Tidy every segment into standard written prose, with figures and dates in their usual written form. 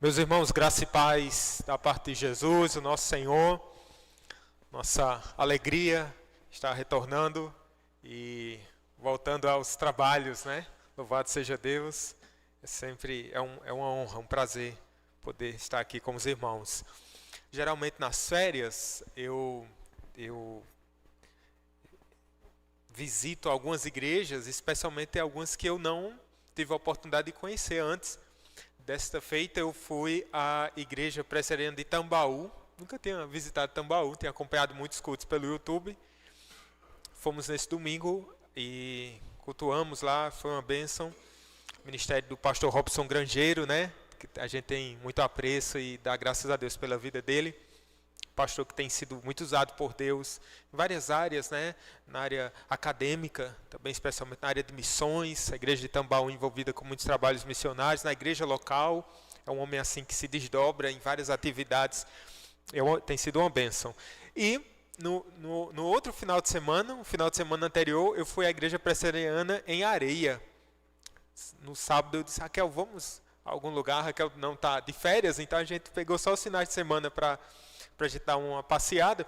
Meus irmãos, graça e paz da parte de Jesus, o nosso Senhor, nossa alegria está retornando e voltando aos trabalhos, né? Louvado seja Deus, é uma honra, um prazer poder estar aqui com os irmãos. Geralmente nas férias eu visito algumas igrejas, especialmente algumas que eu não tive a oportunidade de conhecer antes. Desta feita eu fui à Igreja Presbiteriana de Tambaú. Nunca tinha visitado Tambaú, tinha acompanhado muitos cultos pelo YouTube. Fomos nesse domingo e cultuamos lá, foi uma bênção. Ministério do pastor Robson Grangeiro, né? Que a gente tem muito apreço e dá graças a Deus pela vida dele. Pastor que tem sido muito usado por Deus em várias áreas, né? Na área acadêmica, também especialmente na área de missões. A igreja de Tambaú envolvida com muitos trabalhos missionários. Na igreja local, é um homem assim que se desdobra em várias atividades. Tem sido uma bênção. E no outro final de semana, o final de semana anterior, eu fui à igreja presbiteriana em Areia. No sábado eu disse, Raquel, vamos a algum lugar? A Raquel não está de férias, então a gente pegou só os finais de semana para a gente dar uma passeada.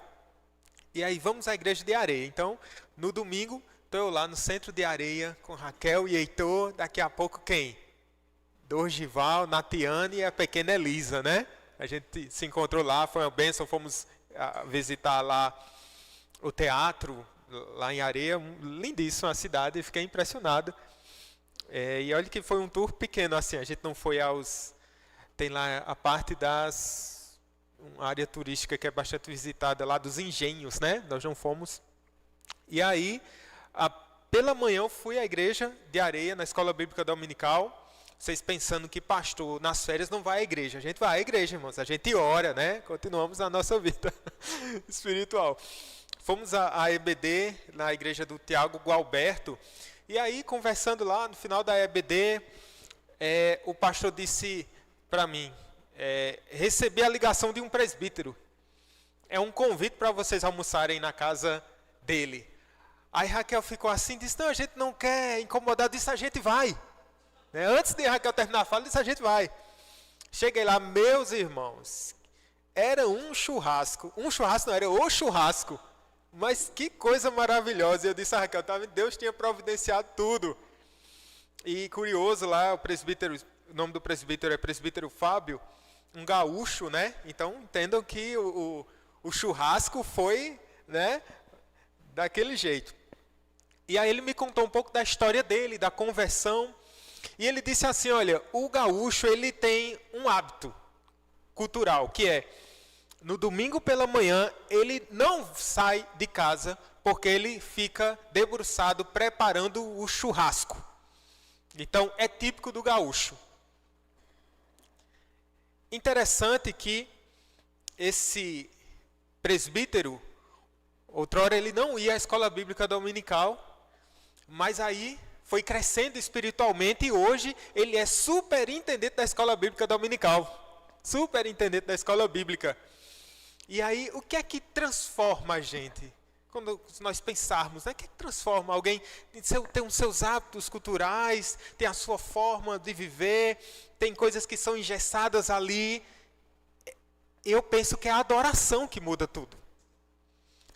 E aí vamos à igreja de Areia. Então, no domingo, estou eu lá no centro de Areia com Raquel e Heitor. Daqui a pouco quem? Dorgival, Natiane e a pequena Elisa, né? A gente se encontrou lá, foi uma bênção. Fomos visitar lá o teatro, lá em Areia. Lindíssima a cidade, fiquei impressionado. E olha que foi um tour pequeno assim. A gente não foi tem lá a parte uma área turística que é bastante visitada lá dos engenhos, né? Nós não fomos. E aí, pela manhã eu fui à igreja de Areia, na escola bíblica dominical. Vocês pensando que pastor nas férias não vai à igreja. A gente vai à igreja, irmãos. A gente ora, né? Continuamos a nossa vida espiritual. Fomos à EBD, na igreja do Tiago Gualberto. E aí, conversando lá, no final da EBD, o pastor disse para mim, recebi a ligação de um presbítero. É um convite para vocês almoçarem na casa dele. Aí Raquel ficou assim, disse, não, a gente não quer incomodar, disse, a gente vai. Antes de Raquel terminar a fala, disse, a gente vai. Cheguei lá, meus irmãos, era um churrasco não, era o churrasco. Mas que coisa maravilhosa. Eu disse a Raquel, Deus tinha providenciado tudo. E curioso lá, o nome do presbítero é presbítero Fábio, um gaúcho, né? Então entendam que o churrasco foi, né, daquele jeito. E aí ele me contou um pouco da história dele, da conversão. E ele disse assim, olha, o gaúcho ele tem um hábito cultural, que é, no domingo pela manhã, ele não sai de casa porque ele fica debruçado preparando o churrasco. Então é típico do gaúcho. Interessante que esse presbítero, outrora ele não ia à escola bíblica dominical, mas aí foi crescendo espiritualmente e hoje ele é superintendente da escola bíblica dominical. Superintendente da escola bíblica. E aí, o que é que transforma a gente? Quando nós pensarmos, né, o que é que transforma alguém? Tem os seus hábitos culturais, tem a sua forma de viver, tem coisas que são engessadas ali. Eu penso que é a adoração que muda tudo.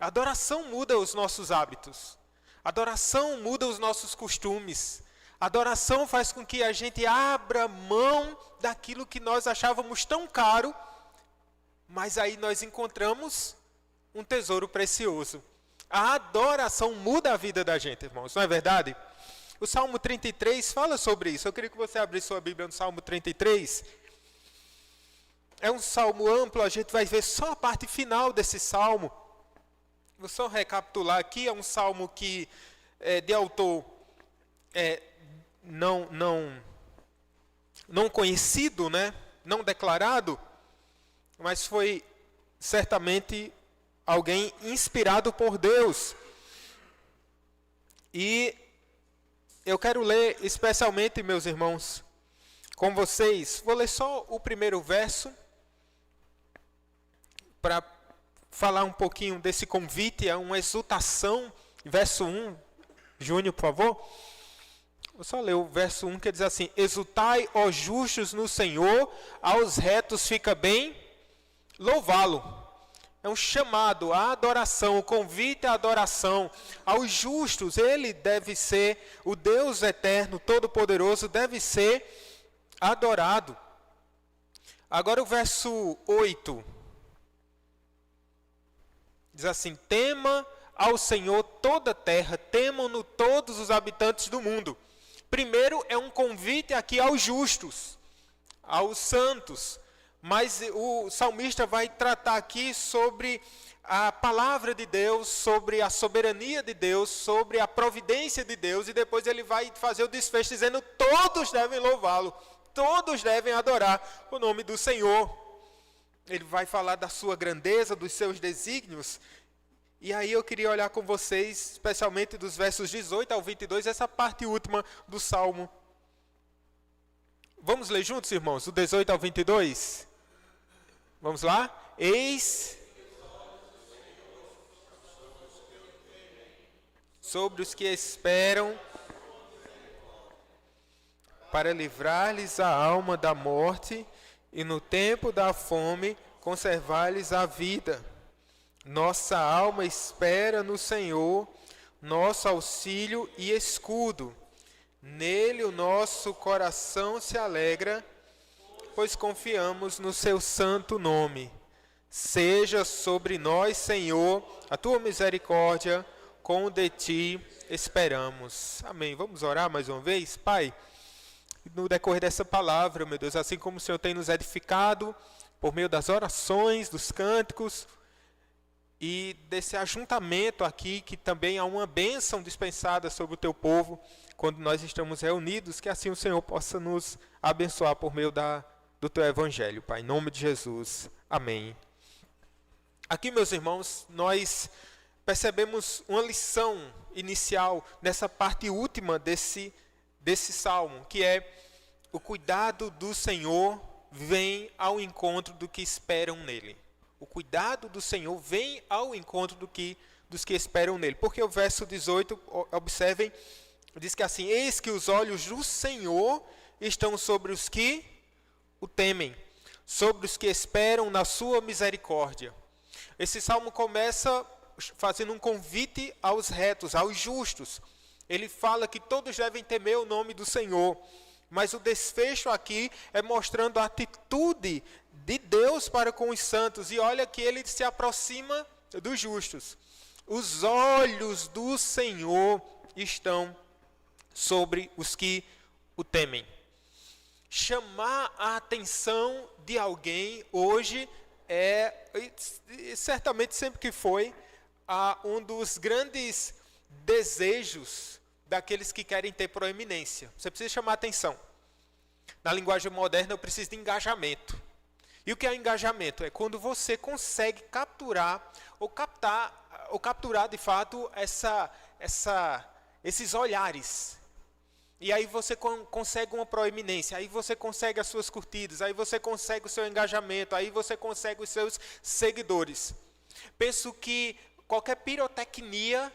A adoração muda os nossos hábitos. A adoração muda os nossos costumes. A adoração faz com que a gente abra mão daquilo que nós achávamos tão caro, mas aí nós encontramos um tesouro precioso. A adoração muda a vida da gente, irmãos, não é verdade? O Salmo 33 fala sobre isso. Eu queria que você abrisse sua Bíblia no Salmo 33. É um salmo amplo, a gente vai ver só a parte final desse salmo. Vou só recapitular aqui, é um salmo que de autor não conhecido, né? Não declarado, mas foi certamente alguém inspirado por Deus. E eu quero ler especialmente, meus irmãos, com vocês. Vou ler só o primeiro verso, para falar um pouquinho desse convite, é uma exultação. Verso 1, Júnior, por favor. Vou só ler o verso 1 que diz assim: exultai, ó justos, no Senhor, aos retos fica bem louvá-lo. É um chamado à adoração, o convite à adoração. Aos justos, ele deve ser, o Deus eterno, todo-poderoso, deve ser adorado. Agora o verso 8. Diz assim: tema ao Senhor toda a terra, temam-no todos os habitantes do mundo. Primeiro é um convite aqui aos justos, aos santos. Mas o salmista vai tratar aqui sobre a palavra de Deus, sobre a soberania de Deus, sobre a providência de Deus, e depois ele vai fazer o desfecho dizendo: todos devem louvá-lo, todos devem adorar o nome do Senhor. Ele vai falar da sua grandeza, dos seus desígnios. E aí eu queria olhar com vocês, especialmente dos versos 18 ao 22, essa parte última do Salmo. Vamos ler juntos, irmãos, do 18 ao 22? Vamos lá? Eis sobre os que esperam, para livrar-lhes a alma da morte, e no tempo da fome conservar-lhes a vida. Nossa alma espera no Senhor, nosso auxílio e escudo. Nele o nosso coração se alegra, pois confiamos no seu santo nome. Seja sobre nós, Senhor, a tua misericórdia, com de ti esperamos. Amém. Vamos orar mais uma vez? Pai, no decorrer dessa palavra, meu Deus, assim como o Senhor tem nos edificado, por meio das orações, dos cânticos, e desse ajuntamento aqui, que também há uma bênção dispensada sobre o teu povo, quando nós estamos reunidos, que assim o Senhor possa nos abençoar por meio do teu evangelho, Pai, em nome de Jesus. Amém. Aqui, meus irmãos, nós percebemos uma lição inicial nessa parte última desse salmo, que é: o cuidado do Senhor vem ao encontro do que esperam nele. O cuidado do Senhor vem ao encontro dos que esperam nele. Porque o verso 18, observem, diz que assim: eis que os olhos do Senhor estão sobre os que o temem, sobre os que esperam na sua misericórdia. Esse salmo começa fazendo um convite aos retos, aos justos. Ele fala que todos devem temer o nome do Senhor. Mas o desfecho aqui é mostrando a atitude de Deus para com os santos. E olha que ele se aproxima dos justos. Os olhos do Senhor estão sobre os que o temem. Chamar a atenção de alguém hoje certamente sempre que foi, um dos grandes desejos daqueles que querem ter proeminência. Você precisa chamar a atenção. Na linguagem moderna, eu preciso de engajamento. E o que é engajamento? É quando você consegue capturar ou capturar de fato esses olhares. E aí você consegue uma proeminência, aí você consegue as suas curtidas, aí você consegue o seu engajamento, aí você consegue os seus seguidores. Penso que qualquer pirotecnia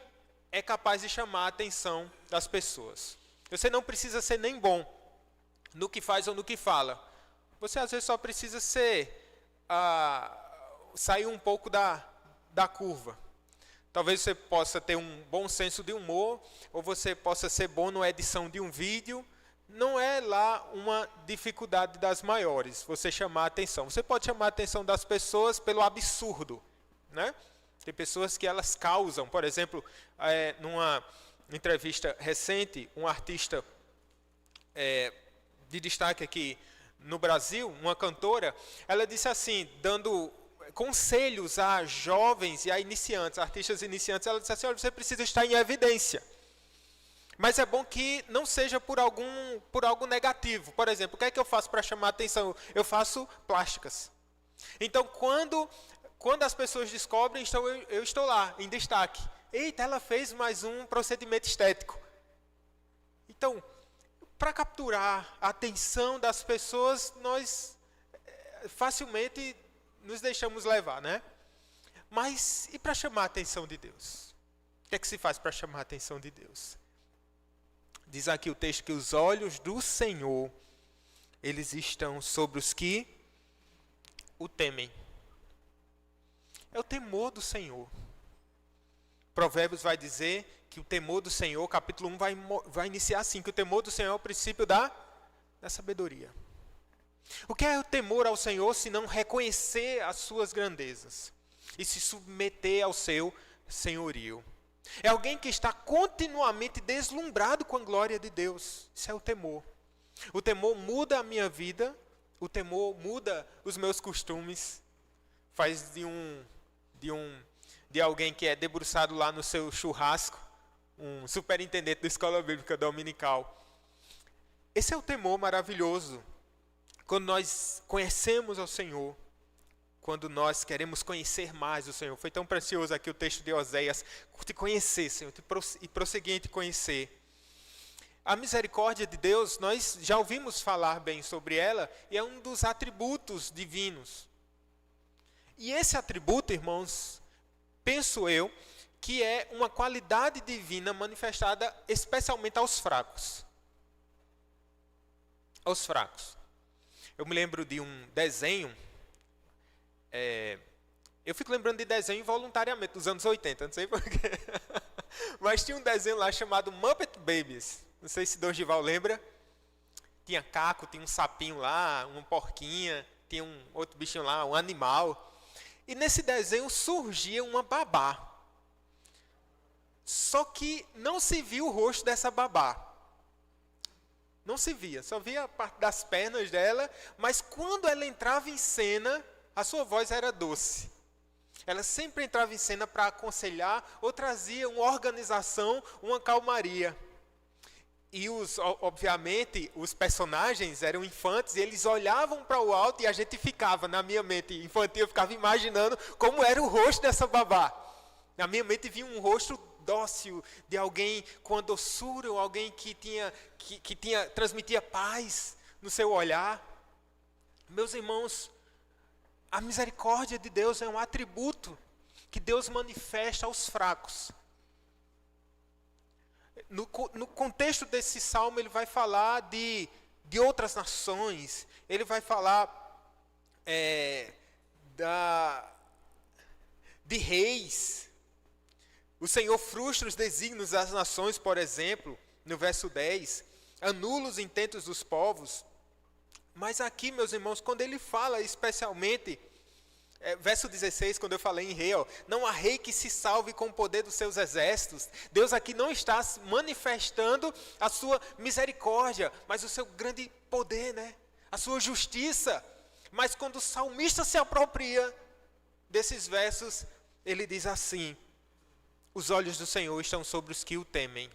é capaz de chamar a atenção das pessoas. Você não precisa ser nem bom no que faz ou no que fala. Você às vezes só precisa sair um pouco da curva. Talvez você possa ter um bom senso de humor, ou você possa ser bom na edição de um vídeo. Não é lá uma dificuldade das maiores, você chamar a atenção. Você pode chamar a atenção das pessoas pelo absurdo, né? Tem pessoas que elas causam, por exemplo, numa entrevista recente, um artista de destaque aqui no Brasil, uma cantora, ela disse assim, dando conselhos a jovens e a iniciantes, artistas iniciantes, ela disse assim: olha, você precisa estar em evidência. Mas é bom que não seja por algo negativo. Por exemplo, o que é que eu faço para chamar a atenção? Eu faço plásticas. Então, quando as pessoas descobrem, então eu estou lá, em destaque. Eita, ela fez mais um procedimento estético. Então, para capturar a atenção das pessoas, nós facilmente nos deixamos levar, né? Mas e para chamar a atenção de Deus? O que é que se faz para chamar a atenção de Deus? Diz aqui o texto que os olhos do Senhor, eles estão sobre os que o temem. É o temor do Senhor. Provérbios vai dizer que o temor do Senhor, capítulo 1, vai iniciar assim, que o temor do Senhor é o princípio da sabedoria. O que é o temor ao Senhor, se não reconhecer as suas grandezas e se submeter ao seu senhorio? É alguém que está continuamente deslumbrado com a glória de Deus. Isso é o temor. O temor muda a minha vida, o temor muda os meus costumes, faz de alguém que é debruçado lá no seu churrasco, um superintendente da escola bíblica dominical. Esse é o temor maravilhoso. Quando nós conhecemos ao Senhor, quando nós queremos conhecer mais o Senhor. Foi tão precioso aqui o texto de Oséias, te conhecer, Senhor, e prosseguir em te conhecer. A misericórdia de Deus, nós já ouvimos falar bem sobre ela, e é um dos atributos divinos. E esse atributo, irmãos, penso eu, que é uma qualidade divina manifestada especialmente aos fracos. Aos fracos. Eu me lembro de um desenho, eu fico lembrando de desenho involuntariamente, dos anos 80, não sei porquê. Mas tinha um desenho lá chamado Muppet Babies. Não sei se Dorival lembra. Tinha caco, tinha um sapinho lá, uma porquinha, tinha um outro bichinho lá, um animal. E nesse desenho surgia uma babá. Só que não se viu o rosto dessa babá. Não se via, só via a parte das pernas dela, mas quando ela entrava em cena, a sua voz era doce. Ela sempre entrava em cena para aconselhar ou trazia uma organização, uma calmaria. E obviamente, os personagens eram infantes e eles olhavam para o alto e a gente ficava, na minha mente infantil, eu ficava imaginando como era o rosto dessa babá. Na minha mente vinha um rosto dócil de alguém com a doçura, ou alguém que transmitia paz no seu olhar. Meus irmãos, a misericórdia de Deus é um atributo que Deus manifesta aos fracos. No contexto desse salmo, ele vai falar de outras nações, ele vai falar de reis. O Senhor frustra os desígnios das nações, por exemplo, no verso 10, anula os intentos dos povos. Mas aqui, meus irmãos, quando ele fala especialmente, verso 16, quando eu falei em rei, não há rei que se salve com o poder dos seus exércitos. Deus aqui não está manifestando a sua misericórdia, mas o seu grande poder, né? A sua justiça. Mas quando o salmista se apropria desses versos, ele diz assim: os olhos do Senhor estão sobre os que o temem.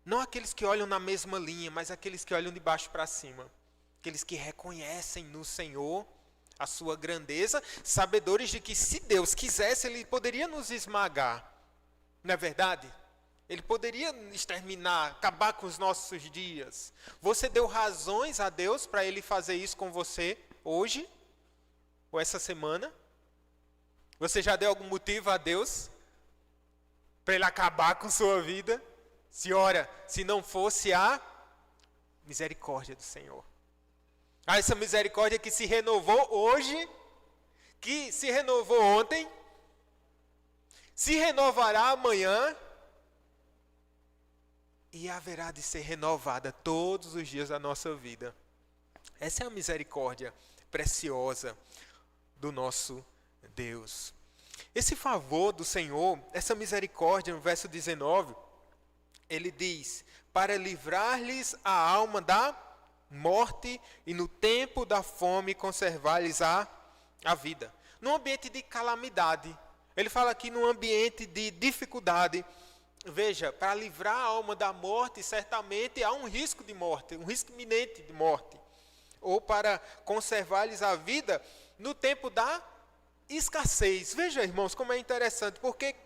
Não aqueles que olham na mesma linha, mas aqueles que olham de baixo para cima. Aqueles que reconhecem no Senhor a sua grandeza, sabedores de que se Deus quisesse, Ele poderia nos esmagar. Não é verdade? Ele poderia exterminar, acabar com os nossos dias. Você deu razões a Deus para Ele fazer isso com você hoje? Ou essa semana? Você já deu algum motivo a Deus para Ele acabar com sua vida? Se não fosse a misericórdia do Senhor. Essa misericórdia que se renovou hoje, que se renovou ontem, se renovará amanhã e haverá de ser renovada todos os dias da nossa vida. Essa é a misericórdia preciosa do nosso Deus. Esse favor do Senhor, essa misericórdia, no verso 19, ele diz: para livrar-lhes a alma da morte e no tempo da fome conservar-lhes a vida. Num ambiente de calamidade. Ele fala aqui num ambiente de dificuldade. Veja, para livrar a alma da morte, certamente há um risco de morte, um risco iminente de morte. Ou para conservar-lhes a vida no tempo da escassez. Veja, irmãos, como é interessante, porque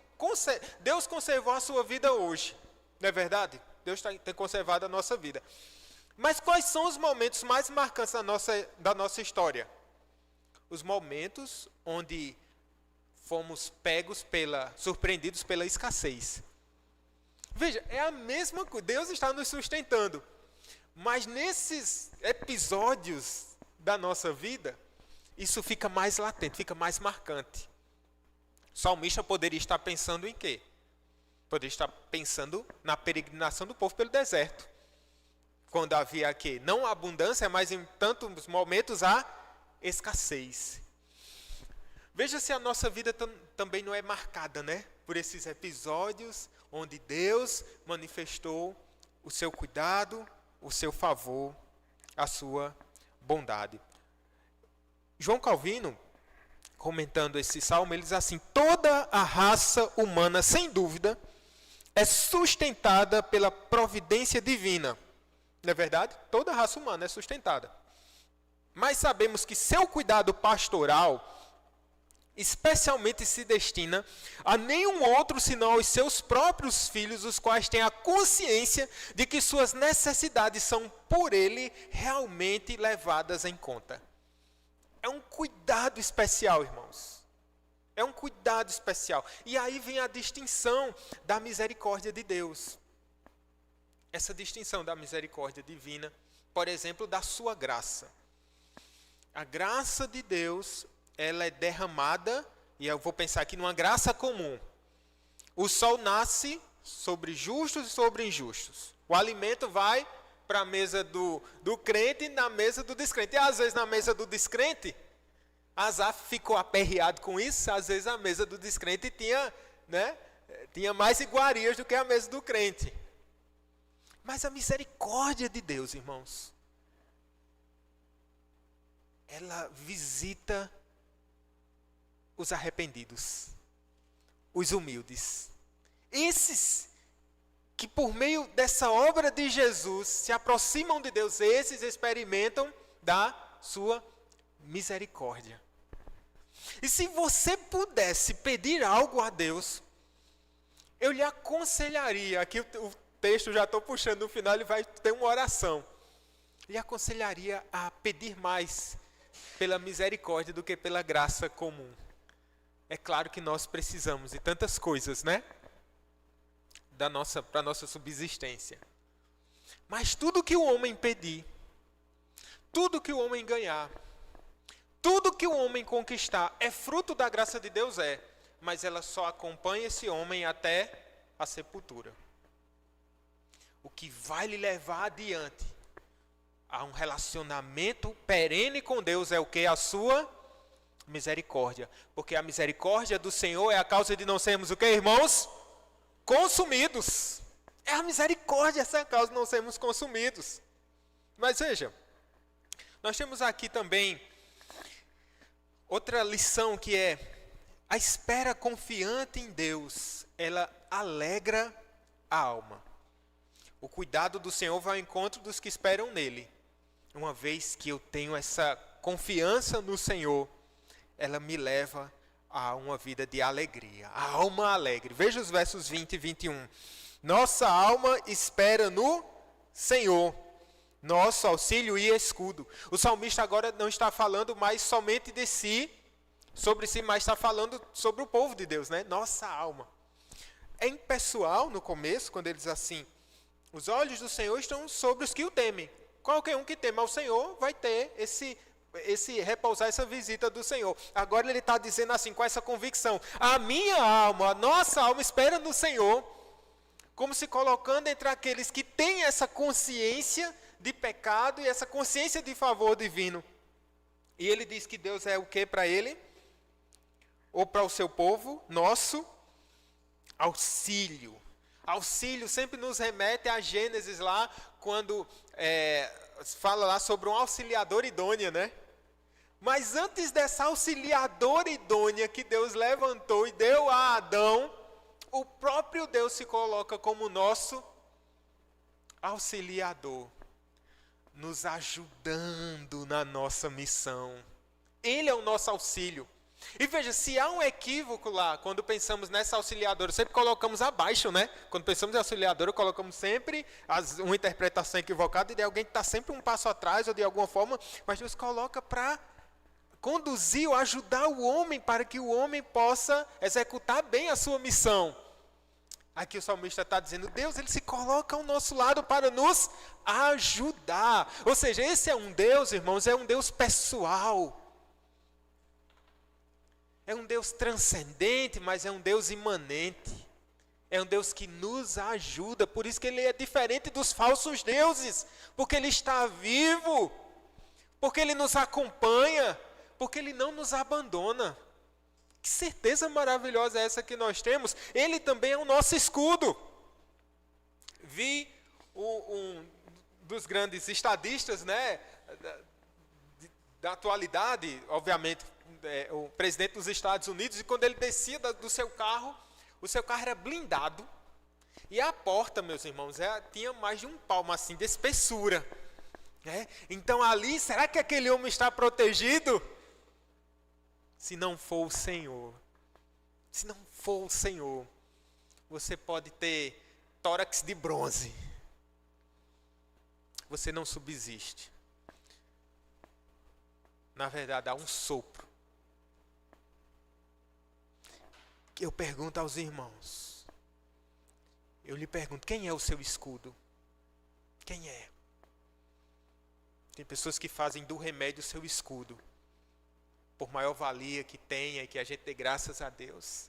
Deus conservou a sua vida hoje. Não é verdade? Deus tem conservado a nossa vida. Mas quais são os momentos mais marcantes da nossa história? Os momentos onde fomos surpreendidos pela escassez. Veja, é a mesma coisa. Deus está nos sustentando. Mas nesses episódios da nossa vida, isso fica mais latente, fica mais marcante. O salmista poderia estar pensando em quê? Poderia estar pensando na peregrinação do povo pelo deserto. Quando havia aqui, não a abundância, mas em tantos momentos a escassez. Veja se a nossa vida também não é marcada, né? Por esses episódios onde Deus manifestou o seu cuidado, o seu favor, a sua bondade. João Calvino, comentando esse salmo, ele diz assim: toda a raça humana, sem dúvida, é sustentada pela providência divina. Não é verdade? Toda a raça humana é sustentada. Mas sabemos que seu cuidado pastoral especialmente se destina a nenhum outro senão aos seus próprios filhos, os quais têm a consciência de que suas necessidades são por ele realmente levadas em conta. É um cuidado especial, irmãos. É um cuidado especial. E aí vem a distinção da misericórdia de Deus. Essa distinção da misericórdia divina, por exemplo, da sua graça. A graça de Deus, ela é derramada, e eu vou pensar aqui numa graça comum. O sol nasce sobre justos e sobre injustos. O alimento vai para a mesa do crente e na mesa do descrente. E às vezes na mesa do descrente, Asaf ficou aperreado com isso, às vezes a mesa do descrente tinha mais iguarias do que a mesa do crente. Mas a misericórdia de Deus, irmãos, ela visita os arrependidos, os humildes. Esses que por meio dessa obra de Jesus se aproximam de Deus, esses experimentam da sua misericórdia. E se você pudesse pedir algo a Deus, eu lhe aconselharia, aqui o texto já estou puxando no final, ele vai ter uma oração. Lhe aconselharia a pedir mais pela misericórdia do que pela graça comum. É claro que nós precisamos de tantas coisas, né? Para a nossa subsistência. Mas tudo que o homem pedir, tudo que o homem ganhar, tudo que o homem conquistar é fruto da graça de Deus, mas ela só acompanha esse homem até a sepultura. O que vai lhe levar adiante a um relacionamento perene com Deus é o que? A sua misericórdia. Porque a misericórdia do Senhor é a causa de não sermos o que, irmãos? Consumidos. É a misericórdia essa é a causa de não sermos consumidos. Mas veja, nós temos aqui também outra lição que é a espera confiante em Deus, ela alegra a alma. O cuidado do Senhor vai ao encontro dos que esperam nele. Uma vez que eu tenho essa confiança no Senhor, ela me leva a uma vida de alegria. A alma alegre. Veja os versos 20 e 21. Nossa alma espera no Senhor, nosso auxílio e escudo. O salmista agora não está falando mais somente de si, sobre si, mas está falando sobre o povo de Deus, né? Nossa alma. É impessoal no começo, quando ele diz assim: os olhos do Senhor estão sobre os que o temem. Qualquer um que tema ao Senhor vai ter esse repousar, essa visita do Senhor. Agora ele está dizendo assim, com essa convicção: a minha alma, a nossa alma espera no Senhor, como se colocando entre aqueles que têm essa consciência de pecado e essa consciência de favor divino. E ele diz que Deus é o que para ele? Ou para o seu povo? Nosso auxílio. Auxílio sempre nos remete a Gênesis lá, quando fala lá sobre um auxiliador idôneo, né? Mas antes dessa auxiliadora idônea que Deus levantou e deu a Adão, o próprio Deus se coloca como nosso auxiliador, nos ajudando na nossa missão. Ele é o nosso auxílio. E veja, se há um equívoco lá, quando pensamos nessa auxiliadora, sempre colocamos abaixo, né? Quando pensamos em auxiliadora, colocamos sempre uma interpretação equivocada de alguém que está sempre um passo atrás, ou de alguma forma, mas Deus coloca para conduzir ou ajudar o homem, para que o homem possa executar bem a sua missão. Aqui o salmista está dizendo, Deus, ele se coloca ao nosso lado para nos ajudar. Ou seja, esse é um Deus, irmãos, é um Deus pessoal. É um Deus transcendente, mas é um Deus imanente. É um Deus que nos ajuda. Por isso que ele é diferente dos falsos deuses. Porque ele está vivo. Porque ele nos acompanha. Porque ele não nos abandona. Que certeza maravilhosa é essa que nós temos? Ele também é o nosso escudo. Vi um dos grandes estadistas, né, da atualidade, obviamente, o presidente dos Estados Unidos, e quando ele descia do seu carro, o seu carro era blindado, e a porta, meus irmãos, tinha mais de um palmo assim, de espessura. Né? Então ali, será que aquele homem está protegido? Se não for o Senhor, se não for o Senhor, você pode ter tórax de bronze. Você não subsiste. Na verdade, há um sopro. Eu pergunto aos irmãos. Eu lhe pergunto, quem é o seu escudo? Quem é? Tem pessoas que fazem do remédio o seu escudo. Por maior valia que tenha e que a gente dê graças a Deus.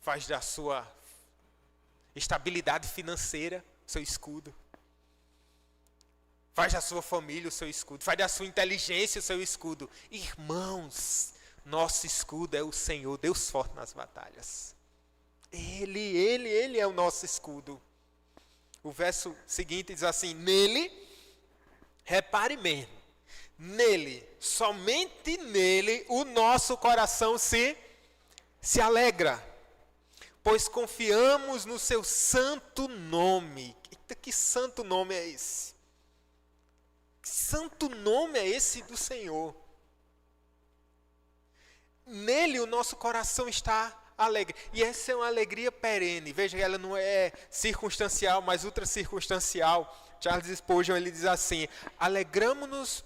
Faz da sua estabilidade financeira o seu escudo. Faz da sua família o seu escudo. Faz da sua inteligência o seu escudo. Irmãos, nosso escudo é o Senhor, Deus forte nas batalhas. Ele é o nosso escudo. O verso seguinte diz assim, nele, repare mesmo, nele, somente nele, o nosso coração se alegra, pois confiamos no seu santo nome. Eita, que santo nome é esse? Que santo nome é esse do Senhor? Nele o nosso coração está alegre. E essa é uma alegria perene. Veja que ela não é circunstancial, mas ultra circunstancial. Charles Spurgeon, ele diz assim, alegrarmos-nos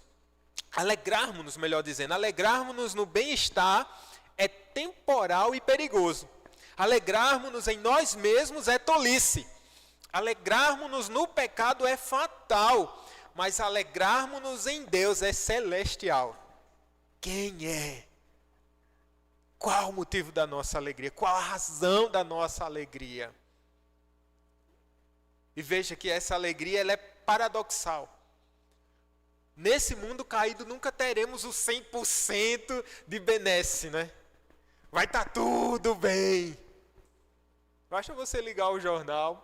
no bem-estar é temporal e perigoso. Alegrarmos-nos em nós mesmos é tolice. Alegrarmos-nos no pecado é fatal. Mas alegrarmos-nos em Deus é celestial. Quem é? Qual o motivo da nossa alegria? Qual a razão da nossa alegria? E veja que essa alegria ela é paradoxal. Nesse mundo caído nunca teremos o 100% de benesse, né? Vai estar tudo bem. Basta você ligar o jornal,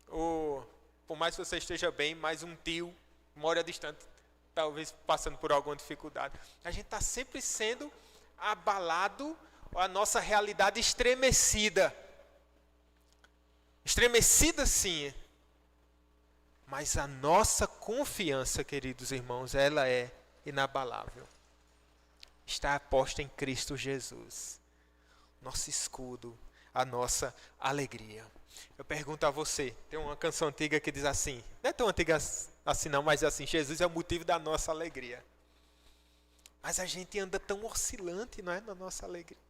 ou por mais que você esteja bem, mais um tio mora distante, talvez passando por alguma dificuldade. A gente está sempre sendo abalado, a nossa realidade estremecida. Estremecida sim, mas a nossa confiança, queridos irmãos, ela é inabalável. Está posta em Cristo Jesus, nosso escudo, a nossa alegria. Eu pergunto a você, tem uma canção antiga que diz assim, não é tão antiga assim não, mas é assim, Jesus é o motivo da nossa alegria. Mas a gente anda tão oscilante, não é, na nossa alegria.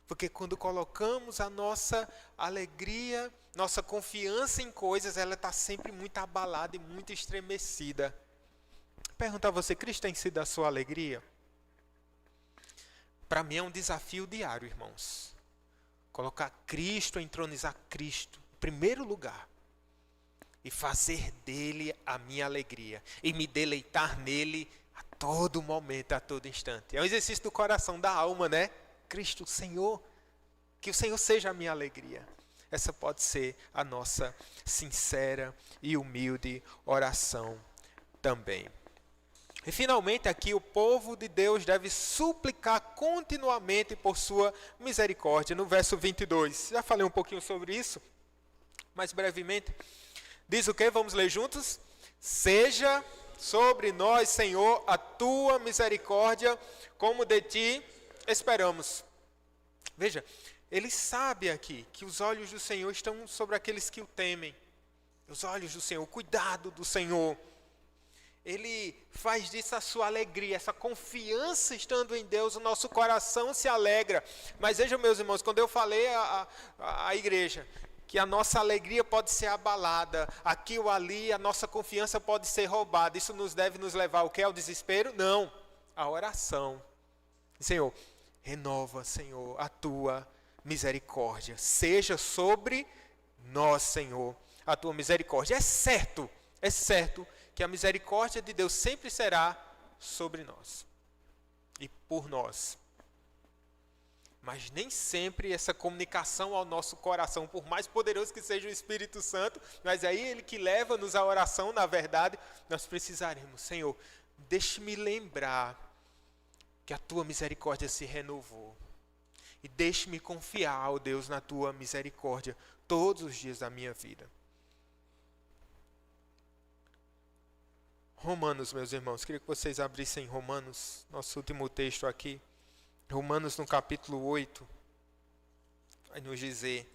Porque quando colocamos a nossa alegria, nossa confiança em coisas, ela está sempre muito abalada e muito estremecida. Pergunto a você, Cristo tem sido a sua alegria? Para mim é um desafio diário, irmãos. Colocar Cristo, entronizar Cristo em primeiro lugar. E fazer dele a minha alegria. E me deleitar nele a todo momento, a todo instante. É um exercício do coração, da alma, né? Cristo, Senhor, que o Senhor seja a minha alegria. Essa pode ser a nossa sincera e humilde oração também. E finalmente aqui o povo de Deus deve suplicar continuamente por sua misericórdia. No verso 22, já falei um pouquinho sobre isso, mas brevemente. Diz o que? Vamos ler juntos? Seja sobre nós, Senhor, a tua misericórdia, como de ti esperamos. Veja, ele sabe aqui que os olhos do Senhor estão sobre aqueles que o temem. Os olhos do Senhor, o cuidado do Senhor. Ele faz disso a sua alegria, essa confiança estando em Deus, o nosso coração se alegra. Mas vejam, meus irmãos, quando eu falei à igreja que a nossa alegria pode ser abalada, aqui ou ali, a nossa confiança pode ser roubada, isso deve nos levar ao quê? Ao desespero? Não, à oração. Senhor, renova, Senhor, a tua misericórdia. Seja sobre nós, Senhor, a tua misericórdia. É certo que a misericórdia de Deus sempre será sobre nós e por nós. Mas nem sempre essa comunicação ao nosso coração, por mais poderoso que seja o Espírito Santo, mas é Ele que leva-nos à oração, na verdade, nós precisaremos. Senhor, deixe-me lembrar que a tua misericórdia se renovou. E deixe-me confiar, ó Deus, na tua misericórdia todos os dias da minha vida. Romanos, meus irmãos, queria que vocês abrissem Romanos, nosso último texto aqui. Romanos no capítulo 8, vai nos dizer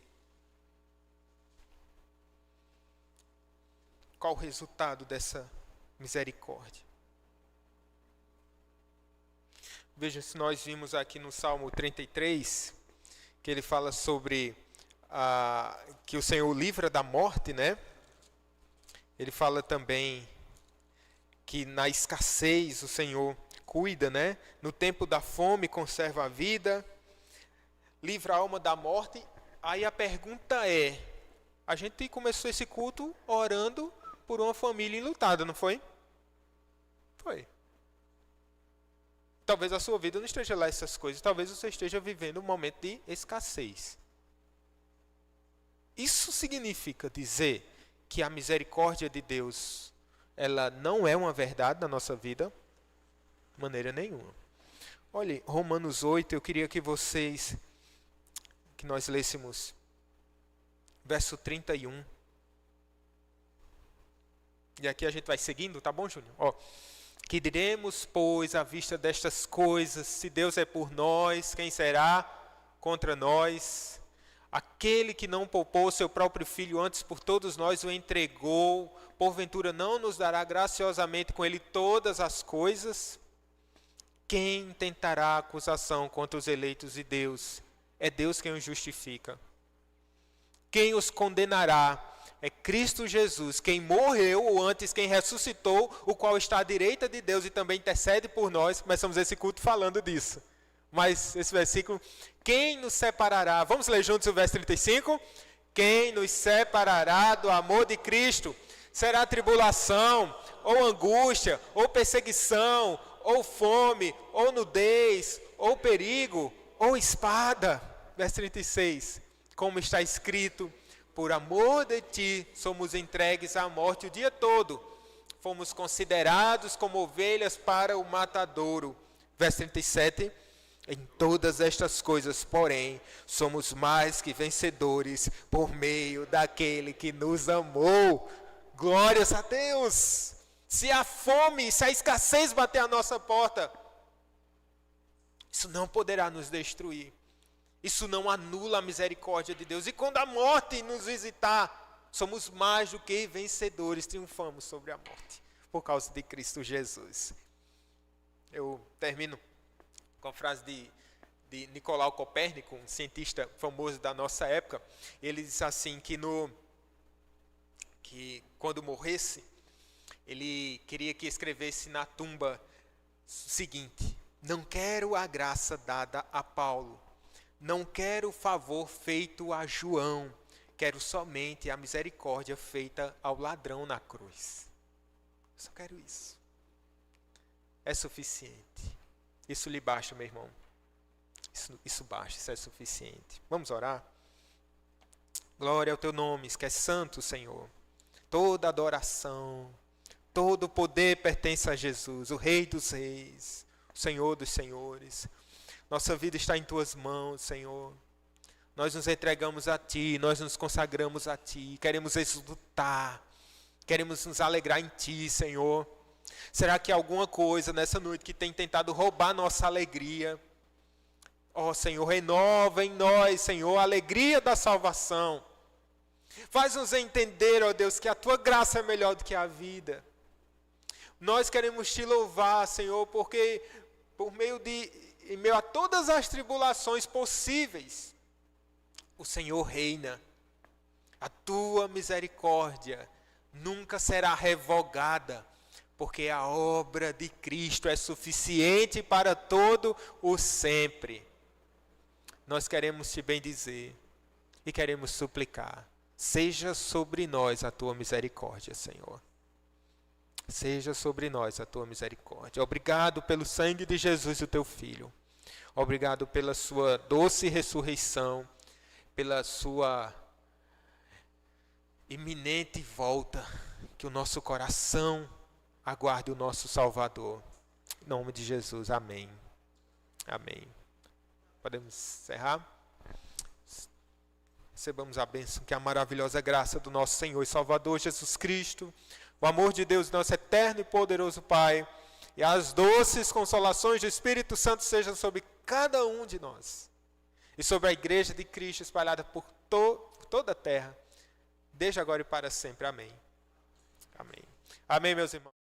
qual o resultado dessa misericórdia. Veja, se nós vimos aqui no Salmo 33, que ele fala sobre que o Senhor livra da morte, né? Ele fala também que na escassez o Senhor cuida, né? No tempo da fome conserva a vida, livra a alma da morte. Aí a pergunta é, a gente começou esse culto orando por uma família enlutada, não foi? Foi. Talvez a sua vida não esteja lá essas coisas, talvez você esteja vivendo um momento de escassez. Isso significa dizer que a misericórdia de Deus, ela não é uma verdade na nossa vida? De maneira nenhuma. Olhe, Romanos 8, eu queria que nós lêssemos verso 31. E aqui a gente vai seguindo, tá bom, Júnior? Ó, que diremos, pois, à vista destas coisas, se Deus é por nós, quem será contra nós? Aquele que não poupou seu próprio filho, antes por todos nós o entregou, porventura não nos dará graciosamente com ele todas as coisas? Quem tentará acusação contra os eleitos de Deus? É Deus quem os justifica. Quem os condenará? É Cristo Jesus, quem morreu, ou antes quem ressuscitou, o qual está à direita de Deus e também intercede por nós. Começamos esse culto falando disso. Mas esse versículo, quem nos separará? Vamos ler juntos o verso 35? Quem nos separará do amor de Cristo? Será tribulação, ou angústia, ou perseguição, ou fome, ou nudez, ou perigo, ou espada. Verso 36, como está escrito, por amor de ti somos entregues à morte o dia todo, fomos considerados como ovelhas para o matadouro. Verso 37, em todas estas coisas, porém, somos mais que vencedores por meio daquele que nos amou. Glórias a Deus! Se a fome, se a escassez bater a nossa porta, isso não poderá nos destruir. Isso não anula a misericórdia de Deus. E quando a morte nos visitar, somos mais do que vencedores, triunfamos sobre a morte, por causa de Cristo Jesus. Eu termino com a frase de Nicolau Copérnico, um cientista famoso da nossa época. Ele diz assim, que quando morresse, ele queria que escrevesse na tumba o seguinte: não quero a graça dada a Paulo, não quero o favor feito a João, quero somente a misericórdia feita ao ladrão na cruz. Eu só quero isso. É suficiente. Isso lhe basta, meu irmão. Isso basta, isso é suficiente. Vamos orar? Glória ao teu nome, que é santo, Senhor. Toda adoração, todo poder pertence a Jesus, o Rei dos Reis, o Senhor dos Senhores. Nossa vida está em tuas mãos, Senhor. Nós nos entregamos a ti, nós nos consagramos a ti, queremos exultar, queremos nos alegrar em ti, Senhor. Será que há alguma coisa nessa noite que tem tentado roubar nossa alegria? Ó Senhor, renova em nós, Senhor, a alegria da salvação. Faz-nos entender, ó Deus, que a tua graça é melhor do que a vida. Nós queremos te louvar, Senhor, porque em meio a todas as tribulações possíveis, o Senhor reina. A tua misericórdia nunca será revogada, porque a obra de Cristo é suficiente para todo o sempre. Nós queremos te bendizer e queremos suplicar. Seja sobre nós a tua misericórdia, Senhor. Seja sobre nós a tua misericórdia. Obrigado pelo sangue de Jesus, o teu Filho. Obrigado pela sua doce ressurreição, pela sua iminente volta, que o nosso coração aguarde o nosso Salvador. Em nome de Jesus, amém. Amém. Podemos encerrar? Recebamos a bênção, que é a maravilhosa graça do nosso Senhor e Salvador Jesus Cristo, o amor de Deus, nosso eterno e poderoso Pai, e as doces consolações do Espírito Santo sejam sobre cada um de nós, e sobre a igreja de Cristo espalhada por toda a terra, desde agora e para sempre. Amém. Amém. Amém, meus irmãos.